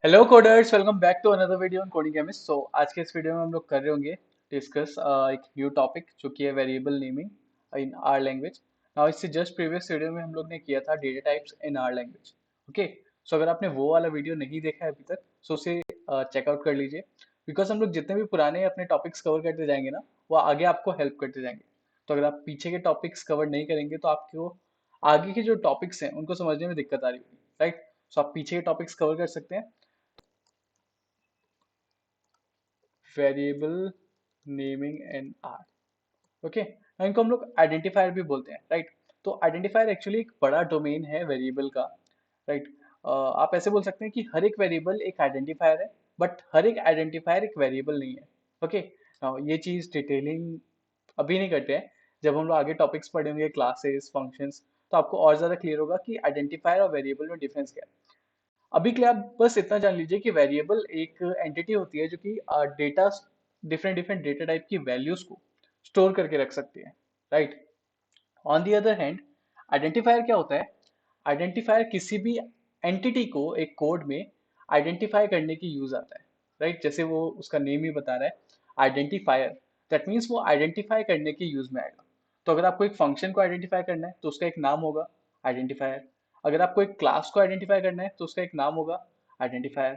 Hello coders, welcome back to another video on coding chemist. So आज के इस video में हम लोग कर रहे होंगे डिस्कस एक न्यू टॉपिक जो कि है variable naming in R language. Now इससे जस्ट प्रीवियस वीडियो में हम लोग ने किया था data types in R language. Okay, so अगर आपने वो वाला वीडियो नहीं देखा है अभी तक सो उसे चेकआउट कर लीजिए, बिकॉज हम लोग जितने भी पुराने अपने टॉपिक्स कवर करते जाएंगे ना वो आगे आपको हेल्प करते जाएंगे। तो अगर आप पीछे के टॉपिक्स कवर नहीं करेंगे तो आपको आगे के जो टॉपिक्स हैं उनको समझने में दिक्कत आ रही होगी, राइट। सो आप पीछे के टॉपिक्स कवर कर सकते हैं। Variable naming and are, okay. इनको हम लोग आइडेंटिफायर भी बोलते हैं, राइट। तो आइडेंटिफायर एक्चुअली एक बड़ा डोमेन है वेरिएबल का, राइट। आप ऐसे बोल सकते हैं कि हर एक वेरिएबल एक आइडेंटिफायर है, बट हर एक आइडेंटिफायर एक वेरिएबल नहीं है। ओके, ये चीज डिटेलिंग अभी नहीं करते हैं। जब हम लोग आगे टॉपिक्स पढ़ेंगे, क्लासेस, फंक्शंस, तो आपको और ज्यादा क्लियर होगा कि आइडेंटिफायर और वेरिएबल में डिफरेंस क्या है। अभी के लिए आप बस इतना जान लीजिए कि वेरिएबल एक एंटिटी होती है जो कि data, different different data type की वैल्यूज को स्टोर करके रख सकती है, right. On the other hand identifier क्या होता है? आइडेंटिफायर किसी भी एंटिटी को एक कोड में आइडेंटिफाई करने की यूज आता है, राइट। जैसे वो उसका नेम ही बता रहा है, आइडेंटिफायर। दैट मीन्स वो आइडेंटिफाई करने के यूज में आएगा। तो अगर आपको एक फंक्शन को आइडेंटिफाई करना है तो उसका एक नाम होगा, आइडेंटिफायर। अगर आपको एक क्लास को आइडेंटिफाई करना है तो उसका एक नाम होगा, आइडेंटिफायर।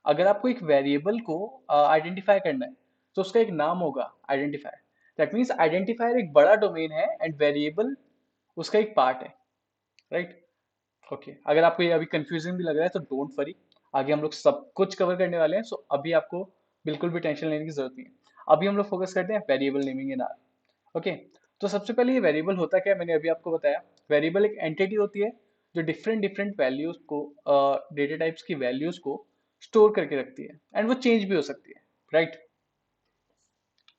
अगर आपको एक वेरिएबल को आइडेंटिफाई करना है तो उसका एक नाम होगा, आइडेंटिफायर। दैट मीन्स आइडेंटिफायर एक बड़ा डोमेन है एंड वेरिएबल उसका एक पार्ट है, राइट। ओके, अगर आपको ये अभी कंफ्यूजिंग भी लग रहा है तो डोंट वरी, आगे हम लोग सब कुछ कवर करने वाले हैं। सो अभी आपको बिल्कुल भी टेंशन लेने की जरूरत नहीं है। अभी हम लोग फोकस करते हैं variable naming in are. Okay, तो सबसे पहले ये वेरिएबल होता क्या है, मैंने अभी आपको बताया। वेरिएबल एक एंटिटी होती है जो डिफरेंट डिफरेंट वैल्यूज को, डेटा टाइप्स की वैल्यूज को स्टोर करके रखती है एंड वो चेंज भी हो सकती है, राइट।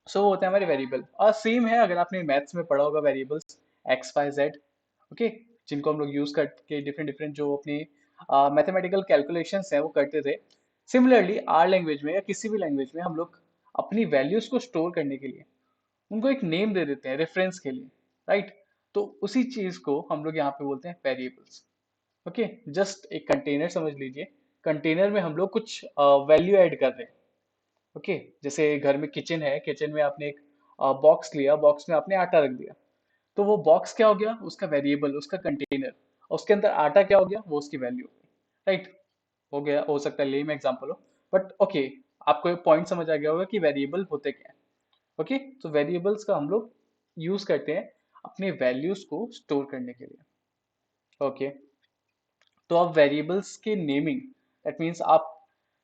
सो वो होता है हमारे वेरिएबल। और सेम है, अगर आपने मैथ्स में पढ़ा होगा variables, X Y Z, okay, जिनको हम लोग यूज करके डिफरेंट डिफरेंट जो अपनी मैथमेटिकल कैलकुलेशंस हैं वो करते थे। सिमिलरली आर लैंग्वेज में या किसी भी लैंग्वेज में हम लोग अपनी वैल्यूज को स्टोर करने के लिए उनको एक नेम दे देते हैं रेफरेंस के लिए, राइट। तो उसी चीज को हम लोग यहाँ पे बोलते हैं वेरिएबल्स। ओके, जस्ट एक कंटेनर समझ लीजिए। कंटेनर में हम लोग कुछ वैल्यू ऐड कर रहे हैं। ओके, जैसे घर में किचन है, किचन में आपने एक बॉक्स लिया, बॉक्स में आपने आटा रख दिया। तो वो बॉक्स क्या हो गया? उसका वेरिएबल, उसका कंटेनर। और उसके अंदर आटा क्या हो गया? वो उसकी वैल्यू, राइट। हो गया, हो सकता है लेम एग्जांपल हो, बट ओके, आपको एक पॉइंट समझ आ गया होगा कि वेरिएबल होते क्या है। ओके, तो वेरिएबल्स का हम लोग यूज करते हैं अपने वैल्यूज को स्टोर करने के लिए। ओके, तो आप वेरिएबल्स के नेमिंग, दैट मीन्स आप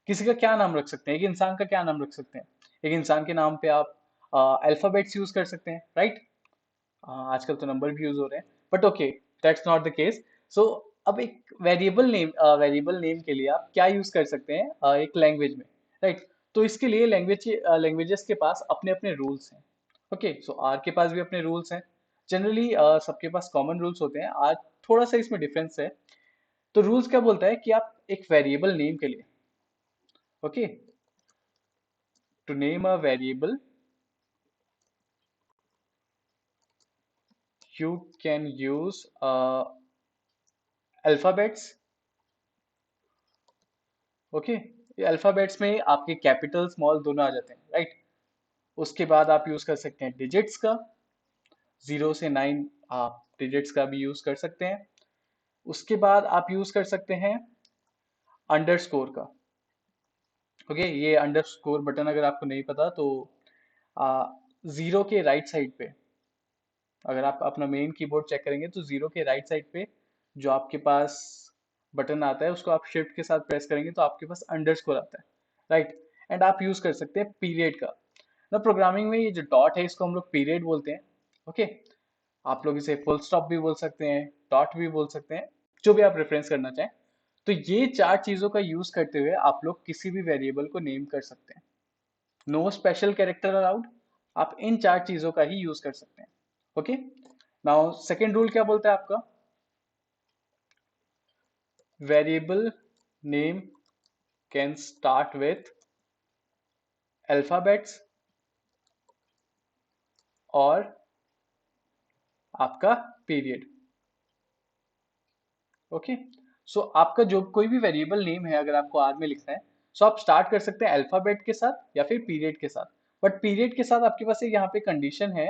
किसी का क्या नाम रख सकते हैं, एक इंसान का क्या नाम रख सकते हैं। एक इंसान के नाम पे आप अल्फाबेट्स यूज कर सकते हैं, राइट। आजकल तो नंबर भी यूज हो रहे हैं, but okay, that's not the case. So अब एक वेरिएबल नेम के लिए आप क्या यूज कर सकते हैं एक लैंग्वेज में, राइट। तो इसके लिए लैंग्वेजेस के पास अपने अपने रूल्स हैं। ओके, सो आर के पास भी अपने रूल्स हैं। जनरली सबके पास कॉमन रूल्स होते हैं, आज थोड़ा सा इसमें डिफरेंस है। तो रूल्स क्या बोलता है कि आप एक वेरिएबल नेम के लिए, okay, to name a variable you can use alphabets. Okay, ये अल्फाबेट्स में आपके कैपिटल स्मॉल दोनों आ जाते हैं, राइट। उसके बाद आप यूज कर सकते हैं डिजिट्स का, 0 से 9 आप डिजिट्स का भी यूज कर सकते हैं। उसके बाद आप यूज कर सकते हैं अंडरस्कोर का। ओके, ये अंडरस्कोर बटन अगर आपको नहीं पता तो आ, जीरो के राइट साइड पे, अगर आप अपना मेन कीबोर्ड चेक करेंगे तो जीरो के राइट साइड पे जो आपके पास बटन आता है उसको आप शिफ्ट के साथ प्रेस करेंगे तो आपके पास अंडरस्कोर आता है, राइट। एंड आप यूज कर सकते हैं पीरियड का। ना, प्रोग्रामिंग में ये जो डॉट है इसको हम लोग पीरियड बोलते हैं। ओके, आप लोग इसे फुल स्टॉप भी बोल सकते हैं, डॉट भी बोल सकते हैं, जो भी आप रेफरेंस करना चाहें। तो ये चार चीजों का यूज करते हुए आप लोग किसी भी वेरिएबल को नेम कर सकते हैं। नो स्पेशल कैरेक्टर अलाउड, आप इन चार चीजों का ही यूज कर सकते हैं। ओके, नाउ सेकेंड रूल क्या बोलता है आपका? Variable name can start with alphabets और आपका पीरियड। ओके, सो आपका जो कोई भी वेरिएबल नेम है अगर आपको आर में लिखना है, सो आप स्टार्ट कर सकते हैं अल्फाबेट के साथ या फिर पीरियड के साथ। बट पीरियड के साथ आपके पास एक यहाँ पे कंडीशन है,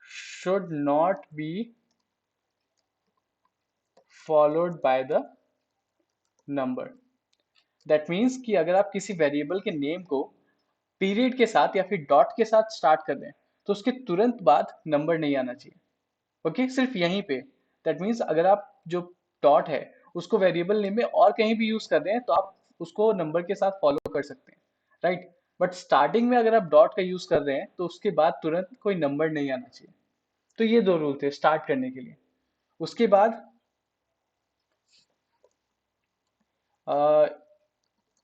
should not be followed by the number. That means कि अगर आप किसी वेरिएबल के नेम को पीरियड के साथ या फिर डॉट के साथ स्टार्ट कर दें तो उसके तुरंत बाद नंबर नहीं आना चाहिए। ओके, सिर्फ यहीं पे। दैट मीन्स अगर आप जो डॉट है उसको वेरिएबल नेम में और कहीं भी यूज कर दें तो आप उसको नंबर के साथ फॉलो कर सकते हैं, राइट। बट स्टार्टिंग में अगर आप डॉट का यूज कर रहे हैं तो उसके बाद तुरंत कोई नंबर नहीं आना चाहिए। तो ये दो रूल थे स्टार्ट करने के लिए। उसके बाद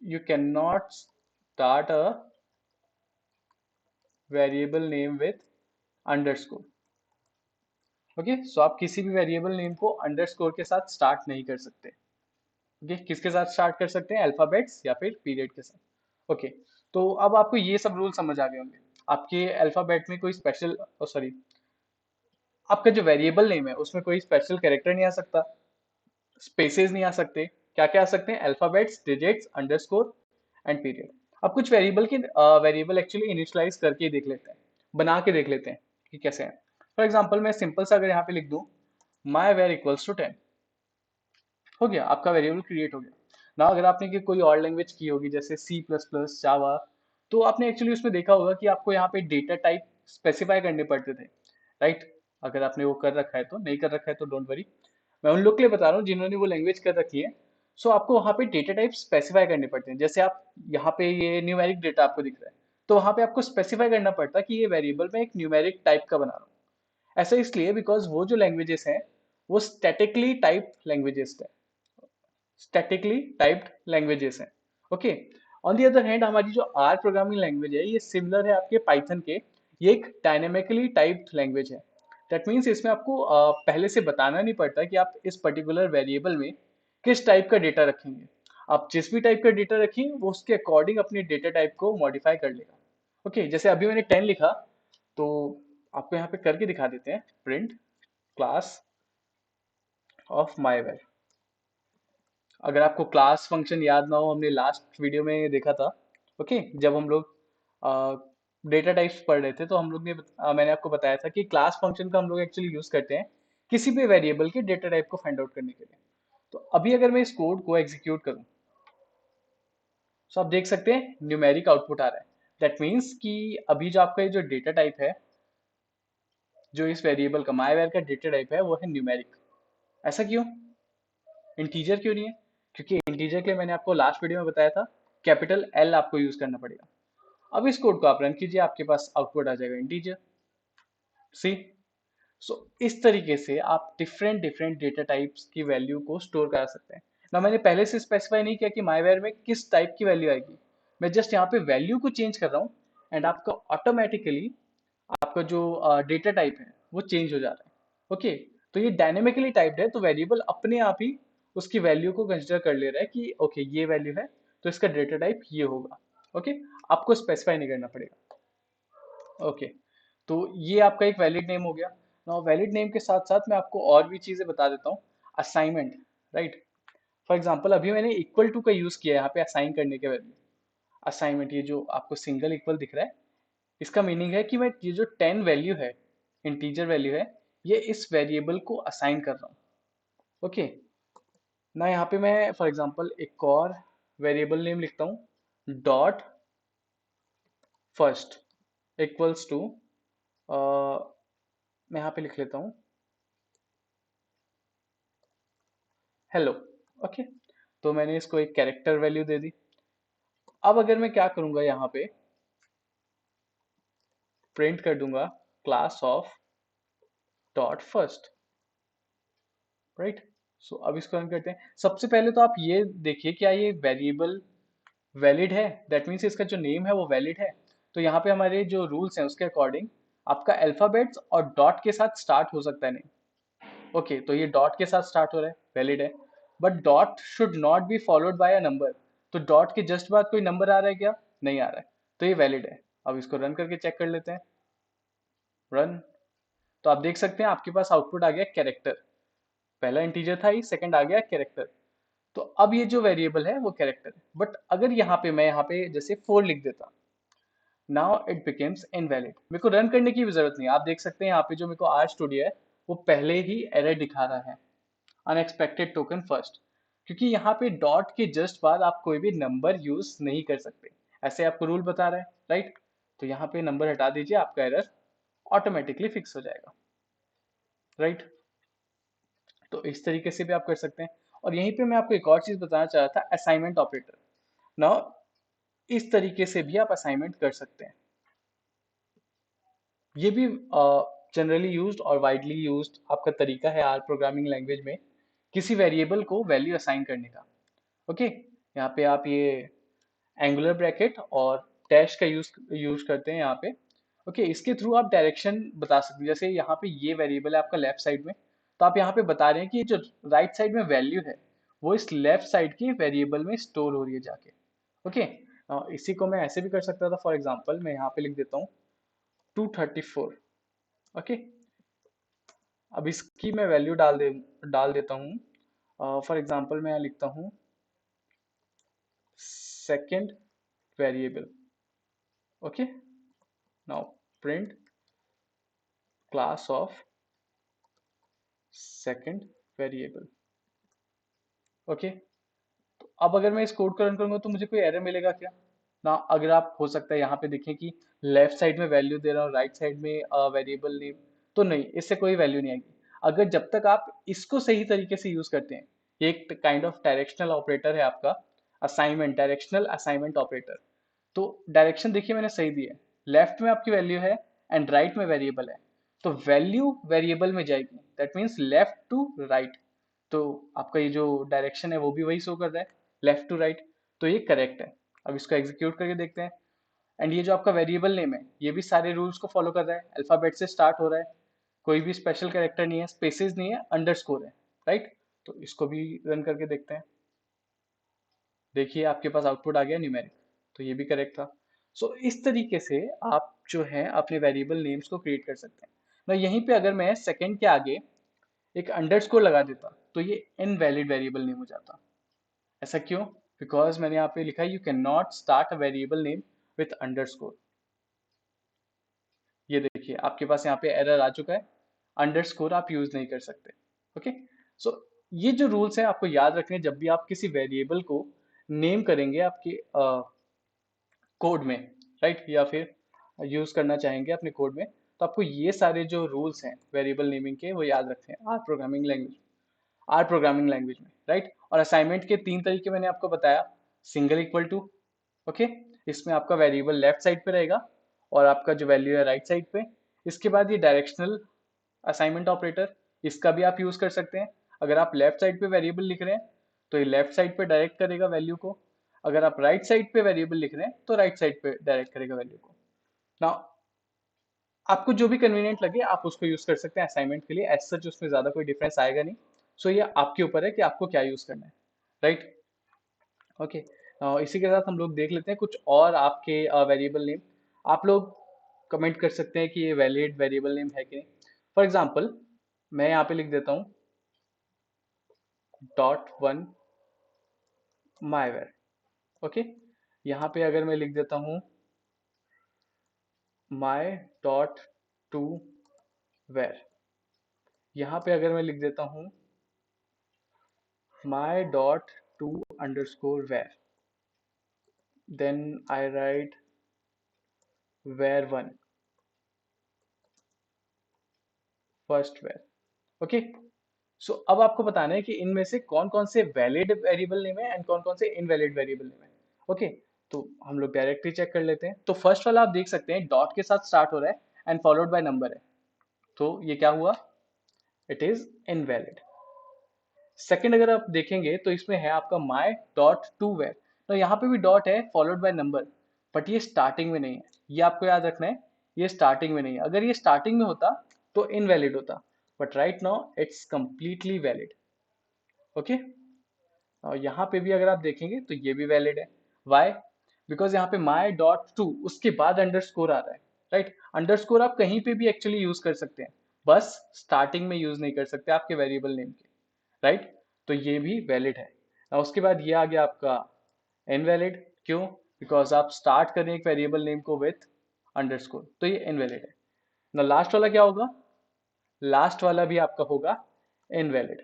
you can not start a variable name with underscore. Okay, so आप किसी भी वेरिएबल नेम को अंडरस्कोर के साथ स्टार्ट नहीं कर सकते। ओके, किसके साथ स्टार्ट कर सकते हैं, अल्फाबेट्स या फिर पीरियड के साथ। ओके, तो अब आपको ये सब रूल समझ आ गए होंगे। आपके अल्फाबेट में कोई स्पेशल, सॉरी, आपका जो वेरिएबल नेम है उसमें कोई स्पेशल कैरेक्टर नहीं आ सकता, स्पेसेस नहीं आ सकते। क्या क्या आ सकते हैं, alphabets, digits, underscore and period. अब कुछ वेरिएबल एक्चुअली इनिशियलाइज करके ही देख लेते हैं, बना के देख लेते हैं कि कैसे हैं। फॉर एग्जाम्पल मैं सिंपल सा अगर यहाँ पे लिख दूं माई वेर इक्वल्स टू 10, हो गया, आपका वेरिएबल क्रिएट हो गया ना। अगर आपने कि कोई और लैंग्वेज की होगी जैसे सी प्लस प्लस, जावा, तो आपने एक्चुअली उसमें देखा होगा कि आपको यहाँ पे डेटा टाइप स्पेसिफाई करने पड़ते थे, राइट। अगर आपने वो कर रखा है, तो नहीं कर रखा है तो डोंट वरी, मैं उन लोग के लिए बता रहा हूँ जिन्होंने वो लैंग्वेज कर रखी है। सो आपको वहाँ पे डेटा टाइप स्पेसिफाई करने पड़ते हैं। जैसे आप यहाँ पे ये न्यूमेरिक डेटा आपको दिख रहा है, तो वहाँ पे आपको स्पेसिफाई करना पड़ता है कि ये वेरिएबल मैं एक न्यूमेरिक टाइप का बना रहा हूँ। ऐसा इसलिए बिकॉज वो जो लैंग्वेजेस हैं वो स्टैटिकली टाइप लैंग्वेजेस है, स्टैटिकली टाइप्ड लैंग्वेजेस हैं। Okay, on the other hand हमारी जो आर प्रोग्रामिंग लैंग्वेज है ये सिमिलर है आपके पाइथन के, ये एक डायनेमिकली टाइप्ड लैंग्वेज है। दैट मीन्स इसमें आपको पहले से बताना नहीं पड़ता कि आप इस पर्टिकुलर वेरिएबल में किस टाइप का डेटा रखेंगे। आप जिस भी टाइप का डेटा रखिए वो उसके अकॉर्डिंग अपने डेटा टाइप को मॉडिफाई कर लेगा। ओके, जैसे अभी मैंने 10 लिखा, तो आपको यहाँ पे करके दिखा देते हैं, प्रिंट क्लास ऑफ माई। अगर आपको क्लास फंक्शन याद ना हो, हमने लास्ट वीडियो में देखा था। ओके, जब हम लोग डेटा टाइप्स पढ़ रहे थे तो हम लोग ने मैंने आपको बताया था कि क्लास फंक्शन का हम लोग एक्चुअली यूज करते हैं किसी भी वेरिएबल के डेटा टाइप को फाइंड आउट करने के लिए। तो अभी अगर मैं इस कोड को एग्जीक्यूट करूं तो आप देख सकते हैं न्यूमेरिक आउटपुट आ रहा है। दैट मीन्स कि अभी जो आपका ये जो डेटा टाइप है, जो इस वेरिएबल का माई का डेटा टाइप है वो है न्यूमेरिक। ऐसा क्यों, इंटीजर क्यों नहीं है? क्योंकि इंटीजर के लिए मैंने आपको लास्ट वीडियो में बताया था कैपिटल एल आपको यूज करना पड़ेगा। अब इस कोड को आप रन कीजिए, आपके पास आउटपुट आ जाएगा इंटीजर। सी, सो इस तरीके से आप डिफरेंट डिफरेंट डेटा टाइप्स की वैल्यू को स्टोर करा सकते हैं ना। मैंने पहले से स्पेसिफाई नहीं किया कि माईवेयर में किस टाइप की वैल्यू आएगी, मैं जस्ट यहाँ पे वैल्यू को चेंज कर रहा हूँ एंड आपका ऑटोमेटिकली आपका जो डेटा टाइप है वो चेंज हो जा रहा है। ओके, तो ये डायनेमिकली टाइप्ड है तो वेरिएबल अपने आप ही उसकी वैल्यू को कंसिडर कर ले रहा है कि ओके ये वैल्यू है तो इसका डेटा टाइप ये होगा। ओके, आपको स्पेसिफाई नहीं करना पड़ेगा। ओके, तो ये आपका एक वैलिड नेम हो गया ना। वैलिड नेम के साथ साथ मैं आपको और भी चीजें बता देता हूँ। Assignment, right. फॉर एग्जाम्पल अभी मैंने इक्वल टू का यूज किया है यहाँ पे असाइन करने के वैल्यू। असाइनमेंट, ये जो आपको सिंगल इक्वल दिख रहा है, इसका मीनिंग है कि मैं ये जो 10 वैल्यू है, इंटीजर वैल्यू है, ये इस वेरिएबल को असाइन कर रहा हूँ। ओके, ना यहाँ पे मैं फॉर एग्जांपल एक और वेरिएबल नेम लिखता हूँ, डॉट फर्स्ट इक्वल्स टू, मैं यहाँ पे लिख लेता हूँ हेलो। ओके, तो मैंने इसको एक कैरेक्टर वैल्यू दे दी। अब अगर मैं क्या करूंगा यहाँ पे प्रिंट कर दूंगा class of dot first, right. So अब इसको रन करते हैं। सबसे पहले तो आप ये देखिए क्या ये वेरिएबल वैलिड है, दैट मीन्स इसका जो नेम है वो वैलिड है। तो यहाँ पे हमारे जो रूल्स हैं उसके अकॉर्डिंग आपका अल्फाबेट्स और डॉट के साथ स्टार्ट हो सकता है नहीं। ओके, तो ये डॉट के साथ स्टार्ट हो रहा है, वैलिड है। But dot should not be followed by a number, तो डॉट के जस्ट बाद कोई नंबर आ रहा है क्या, नहीं आ रहा है, तो ये वैलिड है। अब इसको रन करके चेक कर लेते हैं, रन। तो आप देख सकते हैं आपके पास आउटपुट आ गया कैरेक्टर। पहला इंटीजर था ही, सेकंड आ गया कैरेक्टर। तो अब ये जो वेरिएबल है वो कैरेक्टर है, बट अगर यहाँ पे मैं यहाँ पे जैसे 4 लिख देता, नाउ इट बिकेम्स इनवैलिड। मेरे को रन करने की भी जरूरत नहीं है, आप देख सकते हैं यहाँ पे जो मेरे को आर स्टूडियो है वो पहले ही एरर दिखा रहा है, अनएक्सपेक्टेड टोकन फर्स्ट, क्योंकि यहाँ पे डॉट के जस्ट बाद आप कोई भी नंबर यूज नहीं कर सकते, ऐसे आपको रूल बता रहा है, राइट। तो यहाँ पे नंबर हटा दीजिए, आपका एरर ऑटोमेटिकली फिक्स हो जाएगा, राइट। तो इस तरीके से भी आप कर सकते हैं। और यहीं पे मैं आपको एक और चीज बताना चाह रहा था, असाइनमेंट ऑपरेटर। नाउ इस तरीके से भी आप असाइनमेंट कर सकते हैं। ये भी जनरली यूज्ड और वाइडली यूज्ड आपका तरीका है आर प्रोग्रामिंग लैंग्वेज में, किसी वेरिएबल को वैल्यू असाइन करने का। ओके, यहाँ पे आप ये एंगुलर ब्रैकेट और डैश का यूज करते हैं यहाँ पे। ओके, इसके थ्रू आप डायरेक्शन बता सकते हैं, जैसे यहाँ पे ये वेरिएबल है आपका लेफ्ट साइड में, तो आप यहाँ पे बता रहे हैं कि ये जो राइट साइड में वैल्यू है वो इस लेफ्ट साइड के वेरिएबल में स्टोर हो रही है जाके। ओके, इसी को मैं ऐसे भी कर सकता था, फॉर एग्जाम्पल मैं यहाँ पे लिख देता हूँ 234। ओके, अब इसकी मैं वैल्यू डाल देता हूँ, फॉर एग्जाम्पल मैं यहाँ लिखता हूँ second variable. Okay, now print class of second variable. Okay, तो अब अगर मैं इस कोड को रन करूंगा तो मुझे कोई एरर मिलेगा क्या ना? अगर आप हो सकता है यहाँ पे देखें कि लेफ्ट साइड में वैल्यू दे रहा हूँ, राइट साइड में वेरिएबल नेम, तो नहीं, इससे कोई वैल्यू नहीं आएगी। अगर जब तक आप इसको सही तरीके से यूज करते हैं, ये एक काइंड ऑफ डायरेक्शनल ऑपरेटर है आपका, असाइनमेंट, डायरेक्शनल असाइनमेंट ऑपरेटर। तो डायरेक्शन देखिए मैंने सही दी है, लेफ्ट में आपकी वैल्यू है एंड राइट में वेरिएबल है, तो वैल्यू वेरिएबल में जाएगी, that means left to right. तो आपका ये जो डायरेक्शन है वो भी वही शो कर रहा है, लेफ्ट टू राइट। तो ये करेक्ट है। अब इसको एग्जीक्यूट करके देखते हैं। एंड ये जो आपका वेरिएबल नेम है ये भी सारे रूल्स को फॉलो कर रहा है, अल्फाबेट से स्टार्ट हो रहा है, कोई भी स्पेशल कैरेक्टर नहीं है, स्पेसेस नहीं है, अंडरस्कोर है, राइट। तो इसको भी रन करके देखते हैं। देखिए आपके पास आउटपुट आ गया न्यूमेरिक, तो ये भी करेक्ट था। सो इस तरीके से आप जो है अपने वेरिएबल नेम्स को क्रिएट कर सकते हैं ना। यहीं पे अगर मैं सेकंड के आगे एक अंडरस्कोर लगा देता तो ये इनवैलिड वेरिएबल नेम हो जाता। ऐसा क्यों? बिकॉज मैंने यहाँ पे लिखा है you can not start a variable name with underscore. ये देखिए आपके पास यहाँ पे एरर आ चुका है, अंडरस्कोर आप यूज नहीं कर सकते। ओके, सो ये जो रूल्स हैं आपको याद रखने हैं जब भी आप किसी वेरिएबल को नेम करेंगे आपके कोड में, राइट, या फिर यूज करना चाहेंगे अपने कोड में, तो आपको ये सारे जो रूल्स हैं वेरिएबल नेमिंग के वो याद रखने हैं आर प्रोग्रामिंग लैंग्वेज में, राइट। और असाइनमेंट के 3 तरीके मैंने आपको बताया, सिंगल इक्वल टू, ओके, इसमें आपका वेरिएबल लेफ्ट साइड पे रहेगा और आपका जो वैल्यू है राइट साइड पे। इसके बाद ये डायरेक्शनल असाइनमेंट ऑपरेटर, इसका भी आप यूज कर सकते हैं। अगर आप लेफ्ट साइड पे वेरिएबल लिख रहे हैं तो ये लेफ्ट साइड पे डायरेक्ट करेगा वैल्यू को, अगर आप राइट साइड पे वेरिएबल लिख रहे हैं तो राइट साइड पे डायरेक्ट करेगा वैल्यू को। ना आपको जो भी कन्वीनियंट लगे आप उसको यूज कर सकते हैं असाइनमेंट के लिए, एज सच उसमें ज्यादा कोई डिफरेंस आएगा नहीं। सो ये आपके ऊपर है कि आपको क्या यूज करना है, राइट। ओके, इसी के साथ हम लोग देख लेते हैं कुछ और आपके वेरिएबल नेम। आप लोग कमेंट कर सकते हैं कि ये वैलिड वेरिएबल नेम है कि नहीं। फॉर एग्जाम्पल मैं यहाँ पे लिख देता हूँ .1 माईवेर। ओके, यहाँ पे अगर मैं लिख देता हूँ my.toWhere, यहाँ पे अगर मैं लिख देता हूँ my.to_where, then I write where1 first where। Okay, so अब आपको बताना है कि इनमें से कौन कौन से वैलिड वेरिएबल नेम है एंड कौन कौन से इनवैलिड वेरिएबल नेम है। ओके, तो हम लोग डायरेक्टली चेक कर लेते हैं। तो फर्स्ट वाला आप देख सकते हैं डॉट के साथ स्टार्ट हो रहा है एंड फॉलोड बाय नंबर है, तो ये क्या हुआ, इट इज इनवैलिड। सेकंड अगर आप देखेंगे तो इसमें है आपका my.toWhere, तो यहाँ पे भी डॉट है फॉलोड बाय नंबर, बट ये स्टार्टिंग में नहीं है, ये आपको याद रखना है, ये स्टार्टिंग में नहीं है। अगर ये स्टार्टिंग में होता तो इनवैलिड होता, but right now it's completely valid. Okay, और यहाँ पे भी अगर आप देखेंगे तो ये भी वैलिड है। वाई? बिकॉज यहाँ पे my.to उसके बाद अंडरस्कोर आ रहा है, राइट। अंडरस्कोर आप कहीं पे भी एक्चुअली यूज कर सकते हैं, बस स्टार्टिंग में यूज नहीं कर सकते आपके वेरिएबल नेम के। राइट। तो ये भी वैलिड है। और उसके बाद ये आ गया आपका इनवैलिड। क्यों? बिकॉज आप स्टार्ट करें एक वेरिएबल नेम को विथ अंडरस्कोर, तो ये इनवैलिड है ना। लास्ट वाला क्या होगा? लास्ट वाला भी आपका होगा इनवैलिड।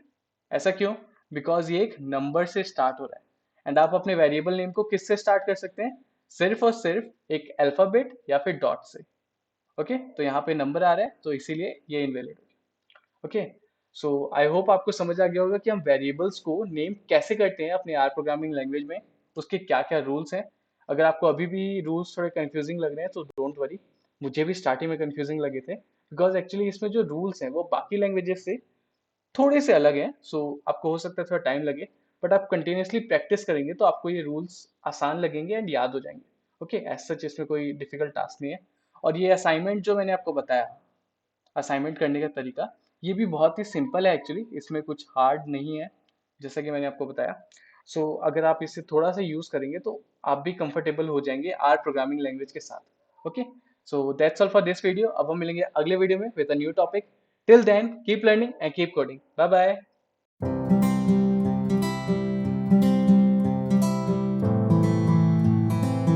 ऐसा क्यों? बिकॉज ये एक नंबर से स्टार्ट हो रहा है, एंड आप अपने वेरिएबल नेम को किससे स्टार्ट कर सकते हैं? सिर्फ और सिर्फ एक अल्फाबेट या फिर डॉट से। ओके, तो यहाँ पे नंबर आ रहा है तो इसीलिए ये इनवैलिड हो गया। ओके, सो आई होप आपको समझ आ गया होगा कि हम वेरिएबल्स को नेम कैसे करते हैं अपने आर प्रोग्रामिंग लैंग्वेज में, उसके क्या क्या रूल्स हैं। अगर आपको अभी भी रूल्स थोड़े कंफ्यूजिंग लग रहे हैं तो डोंट वरी, मुझे भी स्टार्टिंग में कंफ्यूजिंग लगे थे, बिकॉज एक्चुअली इसमें जो रूल्स हैं वो बाकी लैंग्वेजेस से थोड़े से अलग हैं। सो आपको हो सकता है थोड़ा टाइम लगे, बट आप कंटिन्यूसली प्रैक्टिस करेंगे तो आपको ये रूल्स आसान लगेंगे एंड याद हो जाएंगे। ओके, एज सच इसमें कोई डिफिकल्ट टास्क नहीं है। और ये असाइनमेंट जो मैंने आपको बताया, असाइनमेंट करने का तरीका, ये भी बहुत ही सिंपल है एक्चुअली, इसमें कुछ हार्ड नहीं है, जैसा कि मैंने आपको बताया। अगर आप इसे थोड़ा सा यूज करेंगे तो आप भी कंफर्टेबल हो जाएंगे आर प्रोग्रामिंग लैंग्वेज के साथ। Okay, so that's all for this video. अब हम मिलेंगे अगले वीडियो में with a new topic. Till then keep learning and keep coding. Bye bye.